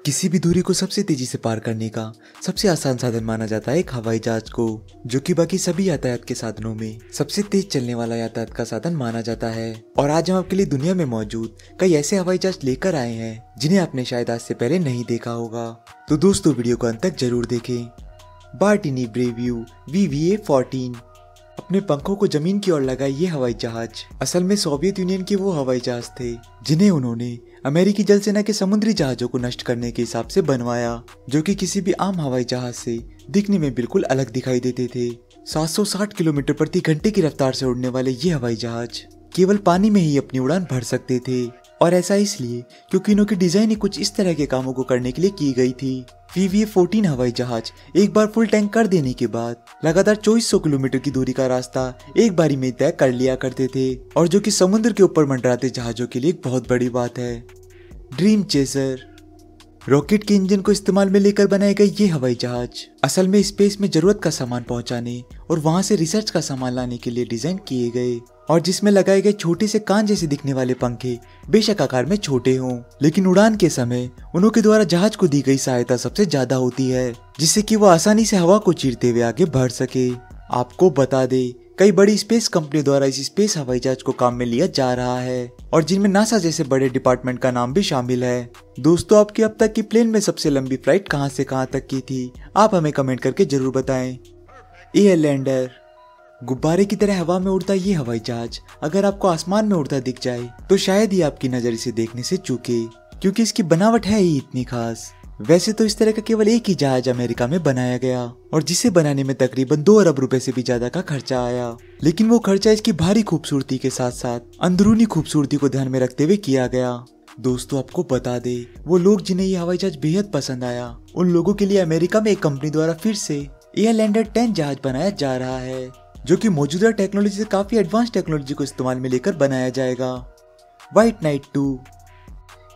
किसी भी दूरी को सबसे तेजी से पार करने का सबसे आसान साधन माना जाता है एक हवाई जहाज को, जो कि बाकी सभी यातायात के साधनों में सबसे तेज चलने वाला यातायात का साधन माना जाता है। और आज हम आपके लिए दुनिया में मौजूद कई ऐसे हवाई जहाज लेकर आए हैं जिन्हें आपने शायद आज से पहले नहीं देखा होगा। तो दोस्तों, वीडियो को अंत तक जरूर देखें। बार्टिनी ब्रेव्यू VVA-14 अपने पंखों को जमीन की ओर लगाए ये हवाई जहाज असल में सोवियत यूनियन के वो हवाई जहाज थे जिन्हें उन्होंने अमेरिकी जल सेना के समुद्री जहाजों को नष्ट करने के हिसाब से बनवाया, जो कि किसी भी आम हवाई जहाज से दिखने में बिल्कुल अलग दिखाई देते थे। 760 किलोमीटर प्रति घंटे की रफ्तार से उड़ने वाले ये हवाई जहाज केवल पानी में ही अपनी उड़ान भर सकते थे, और ऐसा इसलिए क्योंकि इनकी डिजाइन ही कुछ इस तरह के कामों को करने के लिए की गई थी। VVA-14 हवाई जहाज एक बार फुल टैंक कर देने के बाद लगातार 2400 किलोमीटर की दूरी का रास्ता एक बारी में तय कर लिया करते थे, और जो कि समुद्र के ऊपर मंडराते जहाजों के लिए एक बहुत बड़ी बात है। ड्रीम चेजर रॉकेट के इंजन को इस्तेमाल में लेकर बनाए गए ये हवाई जहाज असल में स्पेस में जरूरत का सामान पहुंचाने और वहां से रिसर्च का सामान लाने के लिए डिजाइन किए गए, और जिसमें लगाए गए छोटे से कान जैसे दिखने वाले पंखे बेशक आकार में छोटे हों, लेकिन उड़ान के समय उनके द्वारा जहाज को दी गई सहायता सबसे ज्यादा होती है, जिससे कि वो आसानी से हवा को चीरते हुए आगे बढ़ सके। आपको बता दे, कई बड़ी स्पेस कंपनी द्वारा इस स्पेस हवाई जहाज को काम में लिया जा रहा है, और जिनमें नासा जैसे बड़े डिपार्टमेंट का नाम भी शामिल है। दोस्तों, आपकी अब तक की प्लेन में सबसे लंबी फ्लाइट कहां से कहां तक की थी, आप हमें कमेंट करके जरूर बताएं। एयरलैंडर गुब्बारे की तरह हवा में उड़ता ये हवाई जहाज अगर आपको आसमान में उड़ता दिख जाए तो शायद ही आपकी नजर इसे देखने से चूके, क्योंकि इसकी बनावट है ही इतनी खास। वैसे तो इस तरह का केवल एक ही जहाज अमेरिका में बनाया गया, और जिसे बनाने में तकरीबन 2 अरब रुपए से भी ज्यादा का खर्चा आया, लेकिन वो खर्चा इसकी भारी खूबसूरती के साथ साथ अंदरूनी खूबसूरती को ध्यान में रखते हुए किया गया। दोस्तों, आपको बता दे, वो लोग जिन्हें ये हवाई जहाज बेहद पसंद आया, उन लोगों के लिए अमेरिका में एक कंपनी द्वारा फिर से एयरलैंडर 10 जहाज बनाया जा रहा है, जो कि मौजूदा टेक्नोलॉजी से काफी एडवांस टेक्नोलॉजी को इस्तेमाल में लेकर बनाया जाएगा। व्हाइट नाइट 2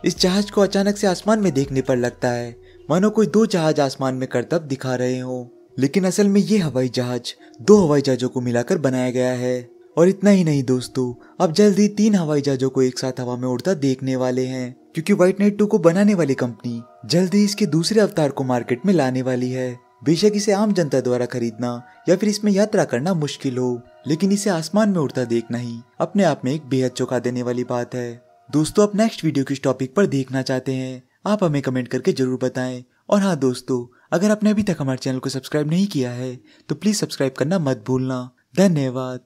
इस जहाज को अचानक से आसमान में देखने पर लगता है मानो कोई 2 जहाज आसमान में करतब दिखा रहे हो, लेकिन असल में ये हवाई जहाज 2 हवाई जहाजों को मिलाकर बनाया गया है। और इतना ही नहीं दोस्तों, अब जल्द ही 3 हवाई जहाजों को एक साथ हवा में उड़ता देखने वाले हैं, क्योंकि व्हाइट नाइट 2 को बनाने वाली कंपनी जल्द ही इसके दूसरे अवतार को मार्केट में लाने वाली है। बेशक इसे आम जनता द्वारा खरीदना या फिर इसमें यात्रा करना मुश्किल हो, लेकिन इसे आसमान में उड़ता देखना ही अपने आप में एक बेहद चौंका देने वाली बात है। दोस्तों, आप नेक्स्ट वीडियो किस टॉपिक पर देखना चाहते हैं, आप हमें कमेंट करके जरूर बताएं। और हाँ दोस्तों, अगर आपने अभी तक हमारे चैनल को सब्सक्राइब नहीं किया है तो प्लीज सब्सक्राइब करना मत भूलना। धन्यवाद।